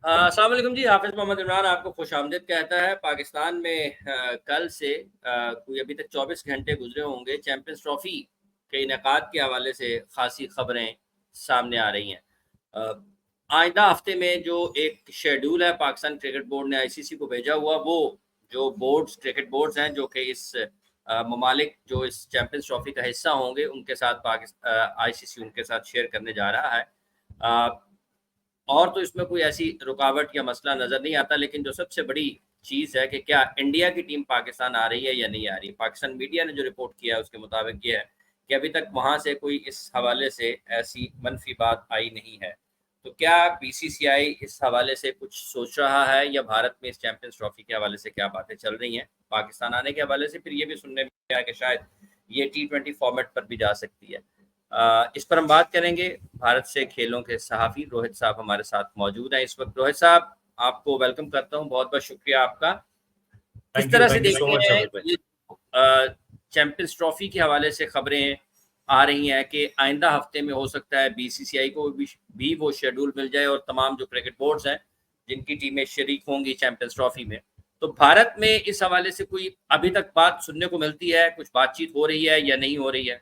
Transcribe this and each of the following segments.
अस्सलाम वालेकुम जी, हाफ़िज़ मोहम्मद इमरान आपको खुशामदीद कहता है। पाकिस्तान में कल से कोई अभी तक 24 घंटे गुज़रे होंगे, चैंपियंस ट्रॉफ़ी के इनेकाद के हवाले से ख़ासी ख़बरें सामने आ रही हैं। आइंदा हफ़्ते में जो एक शेड्यूल है पाकिस्तान क्रिकेट बोर्ड ने आईसीसी को भेजा हुआ, वो जो बोर्ड्स क्रिकेट बोर्ड्स हैं, जो कि इस ममालिक जो इस चैंपियंस ट्रॉफ़ी का हिस्सा होंगे, उनके साथ आईसीसी उनके साथ शेयर करने जा रहा है। अ और तो इसमें कोई ऐसी रुकावट या मसला नज़र नहीं आता, लेकिन जो सबसे बड़ी चीज़ है कि क्या इंडिया की टीम पाकिस्तान आ रही है या नहीं आ रही है। पाकिस्तान मीडिया ने जो रिपोर्ट किया है उसके मुताबिक ये है कि अभी तक वहाँ से कोई इस हवाले से ऐसी मनफ़ी बात आई नहीं है। तो क्या बीसीसीआई इस हवाले से कुछ सोच रहा है, या भारत में इस चैंपियंस ट्रॉफ़ी के हवाले से क्या बातें चल रही हैं? पाकिस्तान आने के हवाले से फिर ये भी सुनने में आया कि शायद ये टी20 फॉर्मेट पर भी जा सकती है। इस पर हम बात करेंगे। भारत से खेलों के सहाफ़ी रोहित साहब हमारे साथ मौजूद हैं इस वक्त। रोहित साहब, आपको वेलकम करता हूँ, बहुत-बहुत शुक्रिया आपका। किस तरह से देखते हैं ये चैंपियंस ट्रॉफ़ी के हवाले से खबरें आ रही हैं कि आइंदा हफ्ते में हो सकता है बीसीसीआई को भी वो शेड्यूल मिल जाए और तमाम जो क्रिकेट बोर्ड्स हैं, जिनकी टीमें शरीक होंगी चैंपियंस ट्रॉफ़ी में, तो भारत में इस हवाले से कोई अभी तक बात सुनने को मिलती है, कुछ बातचीत हो रही है या नहीं हो रही है?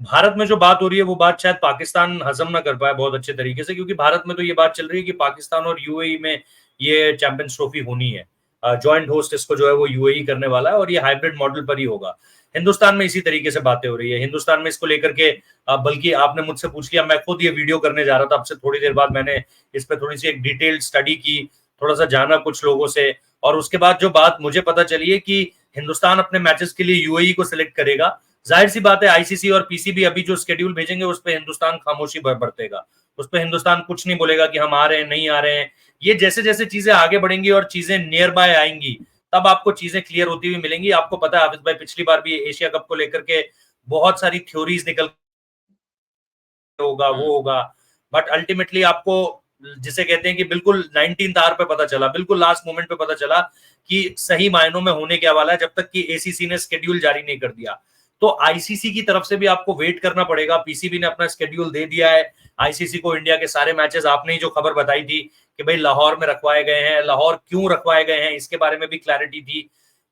भारत में जो बात हो रही है वो बात शायद पाकिस्तान हजम ना कर पाए बहुत अच्छे तरीके से, क्योंकि भारत में तो ये बात चल रही है कि पाकिस्तान और यूएई में ये चैंपियंस ट्रॉफी होनी है। जॉइंट होस्ट इसको जो है वो यूएई करने वाला है और ये हाइब्रिड मॉडल पर ही होगा। हिंदुस्तान में इसी तरीके से बातें हो रही है। हिंदुस्तान में इसको लेकर के बल्कि आपने मुझसे पूछ लिया, मैं खुद ये वीडियो करने जा रहा था आपसे थोड़ी देर बाद। मैंने इस पर थोड़ी सी एक डिटेल्ड स्टडी की, थोड़ा सा जाना कुछ लोगों से, और उसके बाद जो बात मुझे पता चली है कि हिंदुस्तान अपने मैचेस के लिए यूएई को सिलेक्ट करेगा। जाहिर सी बात है आईसीसी और पीसीबी अभी जो शेड्यूल भेजेंगे उस पर हिंदुस्तान खामोशी बरतेगा। उस पर हिंदुस्तान कुछ नहीं बोलेगा कि हम आ रहे हैं नहीं आ रहे हैं। ये जैसे जैसे चीजें आगे बढ़ेंगी और चीजें नियर बाय आएंगी, तब आपको चीजें क्लियर होती हुई मिलेंगी। आपको पता है हाफिज भाई, पिछली बार भी एशिया कप को लेकर के बहुत सारी थ्योरीज निकल होगा वो होगा, बट अल्टीमेटली आपको जिसे कहते हैं कि बिल्कुल 19th आवर पे पता चला, बिल्कुल लास्ट मोमेंट पे पता चला कि सही मायनों में होने क्या वाला है, जब तक कि एसीसी ने शेड्यूल जारी नहीं कर दिया। तो आईसीसी की तरफ से भी आपको वेट करना पड़ेगा। पीसीबी ने अपना शेड्यूल दे दिया है आईसीसी को। इंडिया के सारे मैचेस, आपने ही जो खबर बताई थी कि भाई लाहौर में रखवाए गए हैं, लाहौर क्यों रखवाए गए हैं इसके बारे में भी क्लैरिटी थी।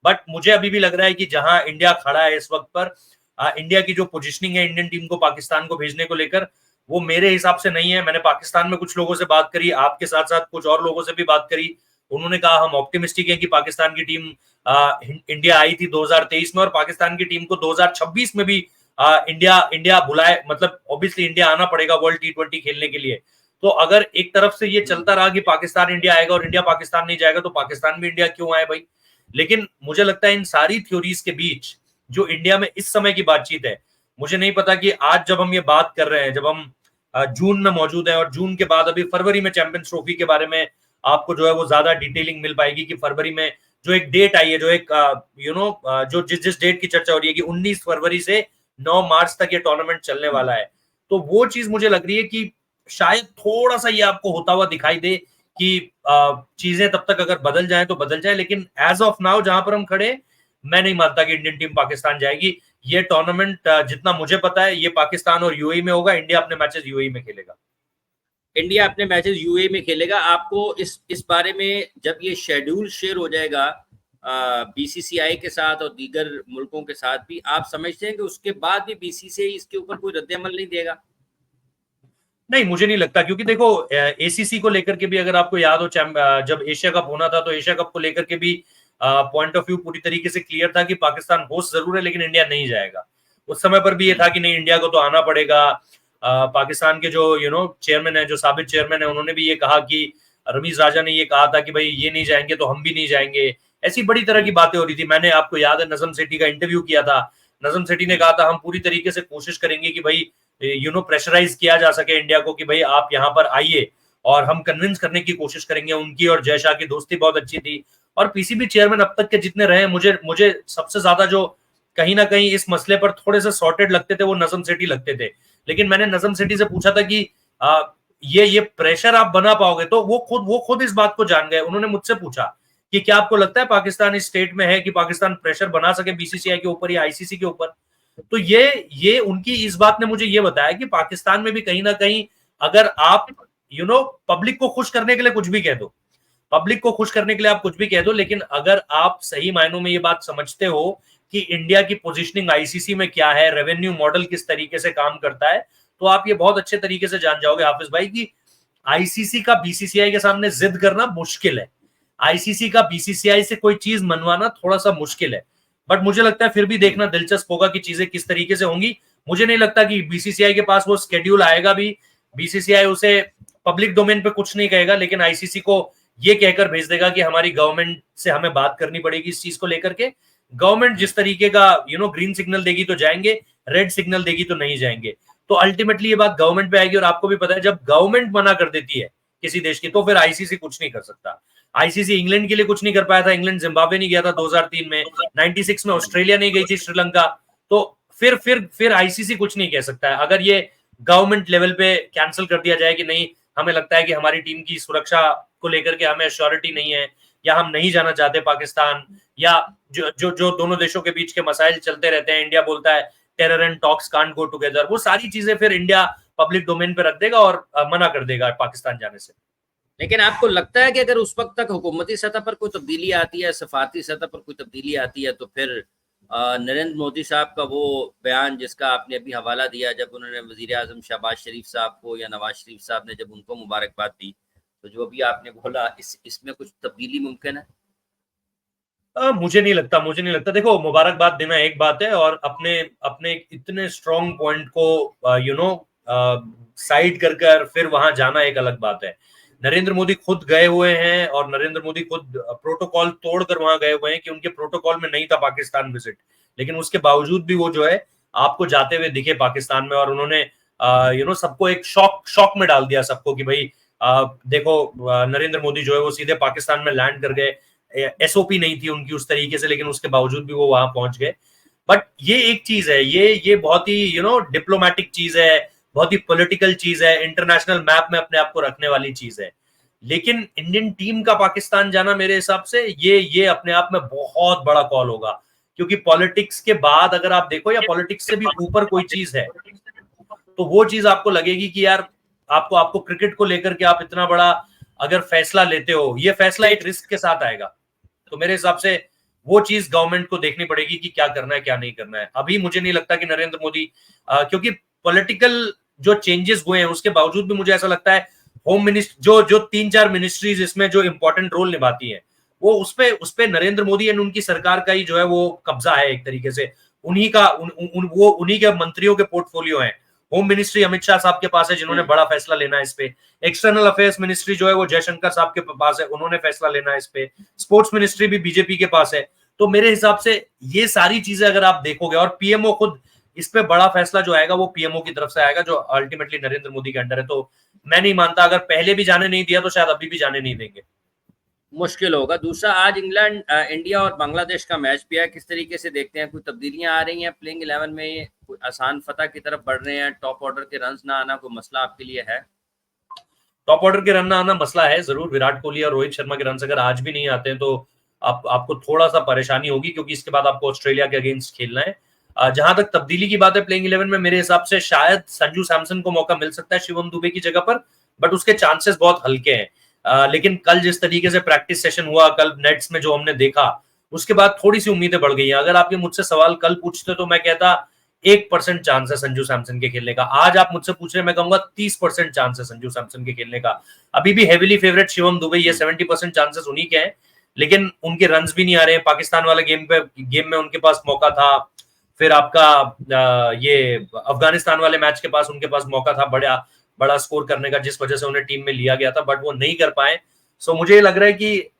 बट मुझे अभी भी लग रहा है कि जहां इंडिया खड़ा है इस वक्त पर, इंडिया की जो पोजिशनिंग है इंडियन टीम को पाकिस्तान को भेजने को लेकर, वो मेरे हिसाब से नहीं है। मैंने पाकिस्तान में कुछ लोगों से बात करी, आपके साथ साथ कुछ और लोगों से भी बात करी। उन्होंने कहा हम ऑप्टिमिस्टिक हैं कि पाकिस्तान की टीम, इंडिया आई थी 2023 में और पाकिस्तान की टीम को 2026 में भी इंडिया बुलाए, मतलब ऑब्वियसली इंडिया आना पड़ेगा वर्ल्ड टी20 खेलने के लिए। तो अगर एक तरफ से ये चलता रहा कि पाकिस्तान इंडिया आएगा और इंडिया पाकिस्तान नहीं जाएगा, तो पाकिस्तान भी इंडिया क्यों आए भाई। लेकिन मुझे लगता है इन सारी थ्योरीज के बीच जो इंडिया में इस समय की बातचीत है, मुझे नहीं पता कि आज जब हम ये बात कर रहे हैं, जब हम जून में मौजूद है और जून के बाद अभी फरवरी में चैंपियंस ट्रॉफी के बारे में आपको जो है वो ज्यादा डिटेलिंग मिल पाएगी कि फरवरी में जो एक डेट आई है, जो एक जो जिस डेट की चर्चा हो रही है कि 19 फरवरी से 9 मार्च तक ये टूर्नामेंट चलने वाला है, तो वो चीज मुझे लग रही है कि शायद थोड़ा सा ये आपको होता हुआ दिखाई दे कि चीजें तब तक अगर बदल जाए तो बदल जाए। लेकिन एज ऑफ नाउ जहां पर हम खड़े, मैं नहीं मानता कि इंडियन टीम पाकिस्तान जाएगी। ये टूर्नामेंट जितना मुझे पता है ये पाकिस्तान और यूएई में होगा। इंडिया अपने मैचेस यूएई में खेलेगा। इंडिया अपने मैचेस यूएई में खेलेगा। आपको इस बारे में जब ये शेड्यूल शेयर हो जाएगा बीसीसीआई के साथ और दीगर मुल्कों के साथ भी, आप समझते हैं कि उसके बाद भी बीसीसीआई इसके ऊपर कोई रद्द-ए-अमल नहीं देगा? नहीं, मुझे नहीं लगता, क्योंकि देखो एसीसी को लेकर के भी अगर आपको याद हो, जब एशिया कप होना था तो एशिया कप को लेकर के भी पॉइंट ऑफ व्यू पूरी तरीके से क्लियर था कि पाकिस्तान होस्ट जरूर है लेकिन इंडिया नहीं जाएगा। उस समय पर भी ये था कि नहीं, इंडिया को तो आना पड़ेगा। पाकिस्तान के जो चेयरमैन है, जो साबित चेयरमैन है, उन्होंने भी ये कहा कि रमीज राजा ने ये कहा था कि भाई ये नहीं जाएंगे तो हम भी नहीं जाएंगे। ऐसी बड़ी तरह की बातें हो रही थी। मैंने, आपको याद है, नजम सेठी का इंटरव्यू किया था। नजम सेठी ने कहा था हम पूरी तरीके से कोशिश करेंगे कि भाई प्रेशराइज किया जा सके इंडिया को कि भाई आप यहाँ पर आइए, और हम कन्विंस करने की कोशिश करेंगे। उनकी और जय शाह की दोस्ती बहुत अच्छी थी। और पीसीबी चेयरमैन अब तक के जितने रहे, मुझे सबसे ज्यादा जो कहीं ना कहीं इस मसले पर थोड़े से सॉर्टेड लगते थे वो नजम सेठी लगते थे। लेकिन मैंने नजम सेठी से पूछा था कि ये प्रेशर आप बना पाओगे, तो वो खुद इस बात को जान गए। उन्होंने मुझसे पूछा कि क्या आपको लगता है पाकिस्तान इस स्टेट में है कि पाकिस्तान प्रेशर बना सके बीसीसीआई के ऊपर या आईसीसी के ऊपर। तो ये उनकी इस बात ने मुझे ये बताया कि पाकिस्तान में भी कहीं ना कहीं अगर आप पब्लिक को खुश करने के लिए कुछ भी कह दो, पब्लिक को खुश करने के लिए आप कुछ भी कह दो, लेकिन अगर आप सही मायनों में ये बात समझते हो कि इंडिया की पोजीशनिंग आईसीसी में क्या है, रेवेन्यू मॉडल किस तरीके से काम करता है, तो आप ये बहुत अच्छे तरीके से जान जाओगे हाफिज भाई कि आईसीसी का बीसीसीआई के सामने जिद करना मुश्किल है, आईसीसी का बीसीसीआई से कोई चीज मनवाना थोड़ा सा मुश्किल है। बट मुझे लगता है फिर भी देखना दिलचस्प होगा कि चीजें किस तरीके से होंगी। मुझे नहीं लगता कि बीसीसीआई के पास वो स्केड्यूल आएगा भी, बीसीसीआई उसे पब्लिक डोमेन पे कुछ नहीं कहेगा, लेकिन आईसीसी को ये कहकर भेज देगा कि हमारी गवर्नमेंट से हमें बात करनी पड़ेगी इस चीज को लेकर के। गवर्नमेंट जिस तरीके का ग्रीन सिग्नल देगी तो जाएंगे, रेड सिग्नल देगी तो नहीं जाएंगे। तो अल्टीमेटली ये बात गवर्नमेंट पे आएगी, और आपको भी पता है जब गवर्नमेंट मना कर देती है किसी देश की तो फिर आईसीसी कुछ नहीं कर सकता। आईसीसी इंग्लैंड के लिए कुछ नहीं कर पाया था, इंग्लैंड जिम्बाब्वे नहीं गया था 2003 में, 96 में ऑस्ट्रेलिया नहीं गई थी श्रीलंका, तो फिर आईसीसी कुछ नहीं कह सकता है। अगर ये गवर्नमेंट लेवल पे कैंसिल कर दिया जाए कि नहीं, हमें लगता है कि हमारी टीम की सुरक्षा को लेकर के हमें श्योरिटी नहीं है, या हम नहीं जाना चाहते पाकिस्तान, या जो दोनों देशों के बीच के मसाइल चलते रहते हैं, इंडिया बोलता है terror and talks can't go together, वो सारी चीजें फिर इंडिया पब्लिक डोमेन पे रख देगा और मना कर देगा पाकिस्तान जाने से। लेकिन आपको लगता है कि अगर उस वक्त तक हुकूमती सतह पर कोई तब्दीली आती है, सफारती सतह पर कोई तब्दीली आती है, तो फिर नरेंद्र मोदी साहब का वो बयान जिसका आपने अभी हवाला दिया, जब उन्होंने वजीर आजम शहबाज शरीफ साहब को या नवाज शरीफ साहब ने जब उनको मुबारकबाद दी, तो जो भी आपने बोला इसमें कुछ तब्दीली मुमकिन है? मुझे नहीं लगता। देखो, मुबारकबाद देना एक बात है, और अपने अपने इतने स्ट्रॉन्ग पॉइंट को साइड कर फिर वहां जाना एक अलग बात है। नरेंद्र मोदी खुद गए हुए हैं, और नरेंद्र मोदी खुद प्रोटोकॉल तोड़कर वहां गए हुए हैं कि उनके प्रोटोकॉल में नहीं था पाकिस्तान विजिट, लेकिन उसके बावजूद भी वो जो है आपको जाते हुए दिखे पाकिस्तान में, और उन्होंने सबको एक शॉक में डाल दिया सबको कि भाई देखो, नरेंद्र मोदी जो है वो सीधे पाकिस्तान में लैंड कर गए। एसओपी नहीं थी उनकी उस तरीके से, लेकिन उसके बावजूद भी वो वहां पहुंच गए। बट ये एक चीज है, ये बहुत ही डिप्लोमेटिक चीज है, बहुत ही पॉलिटिकल चीज है, इंटरनेशनल मैप में अपने आप को रखने वाली चीज है। लेकिन इंडियन टीम का पाकिस्तान जाना मेरे हिसाब से ये अपने आप में बहुत बड़ा कॉल होगा, क्योंकि पॉलिटिक्स के बाद अगर आप देखो, या पॉलिटिक्स से भी ऊपर कोई चीज है, तो वो चीज आपको लगेगी कि यार आपको क्रिकेट को लेकर के आप इतना बड़ा अगर फैसला लेते हो, ये फैसला एक रिस्क के साथ आएगा। तो मेरे हिसाब से वो चीज गवर्नमेंट को देखनी पड़ेगी कि क्या करना है क्या नहीं करना है। अभी मुझे नहीं लगता कि नरेंद्र मोदी, क्योंकि पॉलिटिकल जो चेंजेस हुए हैं उसके बावजूद भी मुझे ऐसा लगता है होम मिनिस्टर जो 3-4 मिनिस्ट्रीज इसमें जो इंपॉर्टेंट रोल निभाती हैं, वो उसपे नरेंद्र मोदी एंड उनकी सरकार का ही जो है वो कब्जा है एक तरीके से। उन्हीं के मंत्रियों के पोर्टफोलियो हैं। होम मिनिस्ट्री अमित शाह साहब के पास है, जिन्होंने बड़ा फैसला लेना है इस पे। एक्सटर्नल अफेयर्स मिनिस्ट्री जो है वो जयशंकर साहब के पास है, उन्होंने फैसला लेना है इस पे। स्पोर्ट्स मिनिस्ट्री भी बीजेपी के पास है। तो मेरे हिसाब से ये सारी चीजें अगर आप देखोगे, और पीएमओ खुद, इस पे बड़ा फैसला जो आएगा वो पीएमओ की तरफ से आएगा, जो अल्टीमेटली नरेंद्र मोदी के अंडर है। तो मैं नहीं मानता, अगर पहले भी जाने नहीं दिया तो शायद अभी भी जाने नहीं देंगे। मुश्किल होगा। दूसरा, आज इंडिया और बांग्लादेश का मैच भी है, किस तरीके से देखते हैं? कोई तब्दीलियां आ रही हैं प्लेइंग 11 में? कोई आसान फतह की तरफ बढ़ रहे हैं? टॉप ऑर्डर के रन ना आना कोई मसला आपके लिए है? टॉप ऑर्डर के रन ना आना मसला है जरूर। विराट कोहली और रोहित शर्मा के रन अगर आज भी नहीं आते हैं तो आपको थोड़ा सा परेशानी होगी, क्योंकि इसके बाद आपको ऑस्ट्रेलिया के अगेंस्ट खेलना है। जहां तक तब्दीली की बात है प्लेइंग 11 में, मेरे हिसाब से शायद संजू सैमसन को मौका मिल सकता है शिवम दुबे की जगह पर, बट उसके चांसेस बहुत हल्के हैं। लेकिन कल जिस तरीके से प्रैक्टिस सेशन हुआ, कल नेट्स में जो हमने देखा, उसके बाद थोड़ी सी उम्मीदें बढ़ गई हैं। अगर आप ये मुझसे सवाल कल पूछते तो मैं कहता 1% चांस है संजू सैमसन के खेलने का। आज आप मुझसे पूछ रहे हैं, मैं कहूंगा 30% चांस है संजू सैमसन के खेलने का। अभी भी हेविली फेवरेट शिवम दुबे, ये 70% चांसेस उन्हीं के हैं, लेकिन उनके रन्स भी नहीं आ रहे हैं। पाकिस्तान वाले गेम में उनके पास मौका था, फिर आपका ये अफगानिस्तान वाले मैच के पास उनके पास मौका था बड़ा स्कोर करने का, जिस वजह से उन्हें टीम में लिया गया था, बट वो नहीं कर पाए। सो मुझे ये लग रहा है कि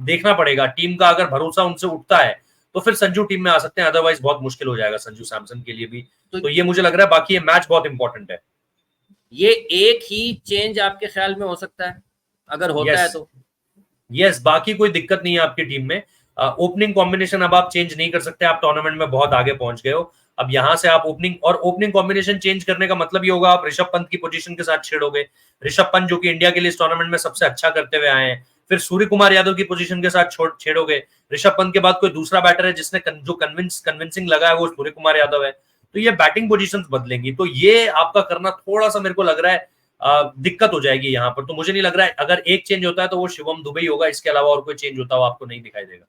देखना पड़ेगा, टीम का अगर भरोसा उनसे उठता है तो फिर संजू टीम में आ सकते हैं, अदरवाइज बहुत मुश्किल हो जाएगा संजू सैमसन के लिए भी। तो ये मुझे लग रहा है। बाकी ये मैच बहुत इंपॉर्टेंट है। ये एक ही चेंज आपके ख्याल में हो सकता है अगर होता है तो? यस, बाकी कोई दिक्कत नहीं है आपकी टीम में। ओपनिंग कॉम्बिनेशन अब आप चेंज नहीं कर सकते, आप टूर्नामेंट में बहुत आगे पहुंच गए हो। अब यहां से आप ओपनिंग कॉम्बिनेशन चेंज करने का मतलब ये होगा आप ऋषभ पंत की पोजीशन के साथ छेड़ोगे। ऋषभ पंत जो कि इंडिया के लिए इस टूर्नामेंट में सबसे अच्छा करते हुए आए हैं, फिर सूर्य कुमार यादव की पोजीशन के साथ छेड़ोगे। ऋषभ पंत के बाद कोई दूसरा बैटर है जिसने जो कन्विंसिंग लगा है, वो सूर्य कुमार यादव है। तो ये बैटिंग पोजीशंस बदलेंगी, तो ये आपका करना थोड़ा सा मेरे को लग रहा है दिक्कत हो जाएगी यहाँ पर। तो मुझे नहीं लग रहा है अगर एक चेंज होता है तो वो शिवम दुबे होगा, इसके अलावा और कोई चेंज होता हुआ आपको नहीं दिखाई देगा।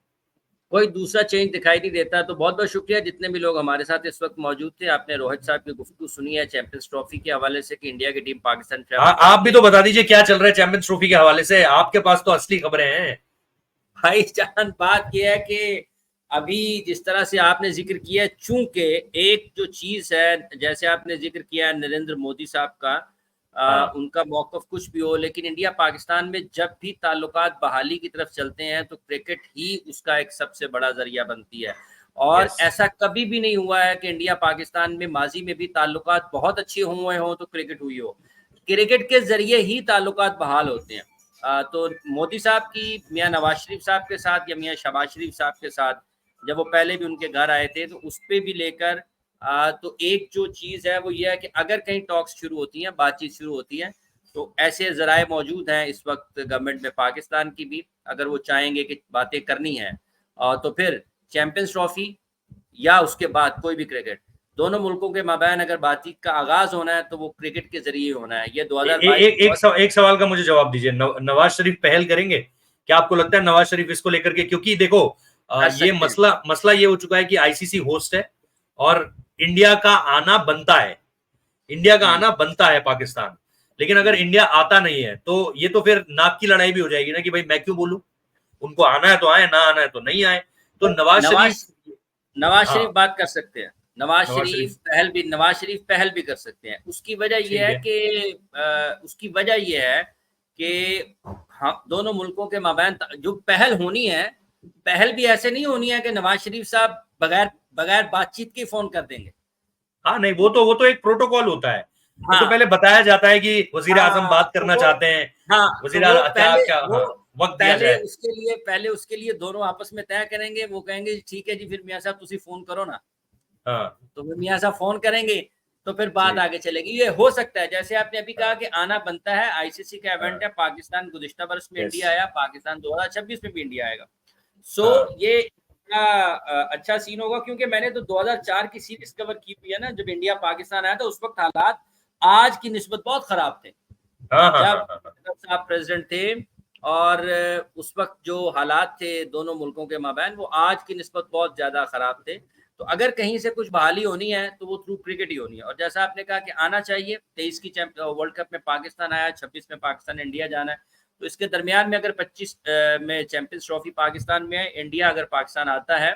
कोई दूसरा चेंज दिखाई नहीं देता। तो बहुत बहुत शुक्रिया जितने भी लोग हमारे साथ इस वक्त मौजूद थे। आपने रोहित साहब की गुफ्तगू सुनी है चैंपियंस ट्रॉफी के हवाले से कि इंडिया की टीम पाकिस्तान ट्रैवल आप भी तो बता दीजिए क्या चल रहा है चैंपियंस ट्रॉफी के हवाले से, आपके पास तो असली खबरें हैं। भाईजान बात यह है कि अभी जिस तरह से आपने जिक्र किया, चूंकि एक जो चीज है, जैसे आपने जिक्र किया नरेंद्र मोदी साहब का, हाँ। उनका मौकफ कुछ भी हो, लेकिन इंडिया पाकिस्तान में जब भी ताल्लुकात बहाली की तरफ चलते हैं तो क्रिकेट ही उसका एक सबसे बड़ा जरिया बनती है। और ऐसा कभी भी नहीं हुआ है कि इंडिया पाकिस्तान में माजी में भी ताल्लुकात बहुत अच्छे हुए हों तो क्रिकेट हुई हो। क्रिकेट के जरिए ही ताल्लुकात बहाल होते हैं। तो मोदी साहब की मियाँ नवाज शरीफ साहब के साथ या मियाँ शहबाज शरीफ साहब के साथ जब वो पहले भी उनके घर आए थे तो उस पर भी लेकर तो एक जो चीज़ है वो ये है कि अगर कहीं टॉक्स शुरू होती हैं, बातचीत शुरू होती है, तो ऐसे ज़राए मौजूद हैं इस वक्त गवर्नमेंट में पाकिस्तान की भी, अगर वो चाहेंगे कि बातें करनी है तो फिर चैंपियंस ट्रॉफी या उसके बाद कोई भी क्रिकेट, दोनों मुल्कों के माबैन अगर बातचीत का आगाज होना है तो वो क्रिकेट के जरिए होना है। ये 2022 एक सवाल का मुझे जवाब दीजिए, नवाज शरीफ पहल करेंगे क्या? आपको लगता है नवाज शरीफ इसको लेकर के, क्योंकि देखो ये मसला ये हो चुका है कि आईसीसी होस्ट है और इंडिया का आना बनता है, इंडिया का आना बनता है पाकिस्तान, लेकिन अगर इंडिया आता नहीं है तो ये तो फिर नाक की लड़ाई भी हो जाएगी ना कि भाई मैं क्यों बोलूं, उनको आना है तो आए, ना आना है तो नहीं आए। तो नवाज शरीफ बात कर सकते हैं, नवाज शरीफ पहल भी कर सकते हैं। उसकी वजह यह है कि हाँ, दोनों मुल्कों के माबैन जो पहल होनी है, पहल भी ऐसे नहीं होनी है कि नवाज शरीफ साहब बगैर बातचीत के फोन कर देंगे। हाँ नहीं, वो तो एक प्रोटोकॉल होता है। हाँ, तो पहले बताया जाता है कि वजीर आजम बात करना चाहते हैं। हाँ, वजीर वक्त पहले उसके लिए दोनों आपस में तय करेंगे। वो कहेंगे ठीक है जी, फिर मियाँ साहब तुसी फोन करो ना। हाँ, तो फिर मियाँ साहब फोन करेंगे तो फिर बात आगे चलेगी। ये हो सकता है, जैसे आपने अभी कहा कि आना बनता है, आईसीसी का इवेंट है, पाकिस्तान गुज़िश्ता बरस में इंडिया आया, पाकिस्तान 2026 में भी इंडिया आएगा। ये अच्छा सीन होगा, क्योंकि मैंने तो 2004 की सीरीज कवर की हुई है ना, जब इंडिया पाकिस्तान आया था उस वक्त हालात आज की निस्बत बहुत खराब थे। जब साहब प्रेसिडेंट थे और उस वक्त जो हालात थे दोनों मुल्कों के माबैन, वो आज की निस्बत बहुत ज्यादा खराब थे। तो अगर कहीं से कुछ बहाली होनी है तो वो थ्रू क्रिकेट ही होनी है। और जैसा आपने कहा कि आना चाहिए, 23 की वर्ल्ड कप में पाकिस्तान आया, 26 में पाकिस्तान इंडिया जाना है, तो इसके दरमियान में अगर 25 में चैंपियंस ट्रॉफी पाकिस्तान में है, इंडिया अगर पाकिस्तान आता है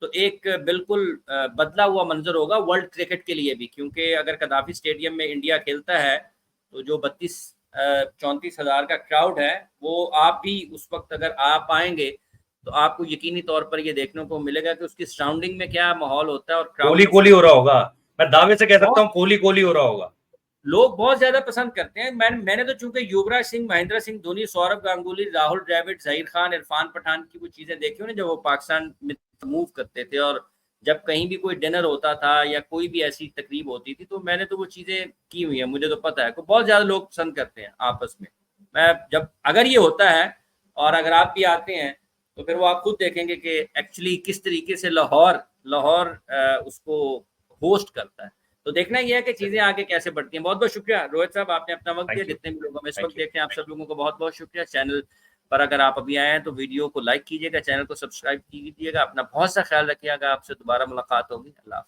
तो एक बिल्कुल बदला हुआ मंजर होगा वर्ल्ड क्रिकेट के लिए भी। क्योंकि अगर कदाफी स्टेडियम में इंडिया खेलता है तो जो 34 हज़ार का क्राउड है, वो आप भी उस वक्त अगर आप आएंगे तो आपको यकीनी तौर पर ये देखने को मिलेगा कि उसकी सराउंडिंग में क्या माहौल होता है। और कोहली हो रहा होगा, मैं दावे से कह सकता हूँ कोहली हो रहा होगा। लोग बहुत ज्यादा पसंद करते हैं। मैंने तो चूंकि युवराज सिंह, महेंद्र सिंह धोनी, सौरभ गांगुली, राहुल द्रविड़, जहीर खान, इरफान पठान की वो चीजें देखी हो ना, जब वो पाकिस्तान में मूव करते थे और जब कहीं भी कोई डिनर होता था या कोई भी ऐसी तकरीब होती थी, तो मैंने तो वो चीजें की हुई है, मुझे तो पता है कि बहुत ज्यादा लोग पसंद करते हैं आपस में। मैं जब अगर ये होता है और अगर आप भी आते हैं तो फिर वो आप खुद देखेंगे कि एक्चुअली किस तरीके से लाहौर उसको होस्ट करता है। तो देखना यह है कि चीजें आगे कैसे बढ़ती हैं। बहुत बहुत शुक्रिया रोहित साहब, आपने अपना वक्त दिया। जितने भी लोग हमें इस वक्त देख रहे हैं, आप सब लोगों को बहुत बहुत शुक्रिया। चैनल पर अगर आप अभी आए हैं तो वीडियो को लाइक कीजिएगा, चैनल को सब्सक्राइब कीजिएगा। अपना बहुत सा ख्याल रखिएगा, आपसे दोबारा मुलाकात होगी। अल्लाह।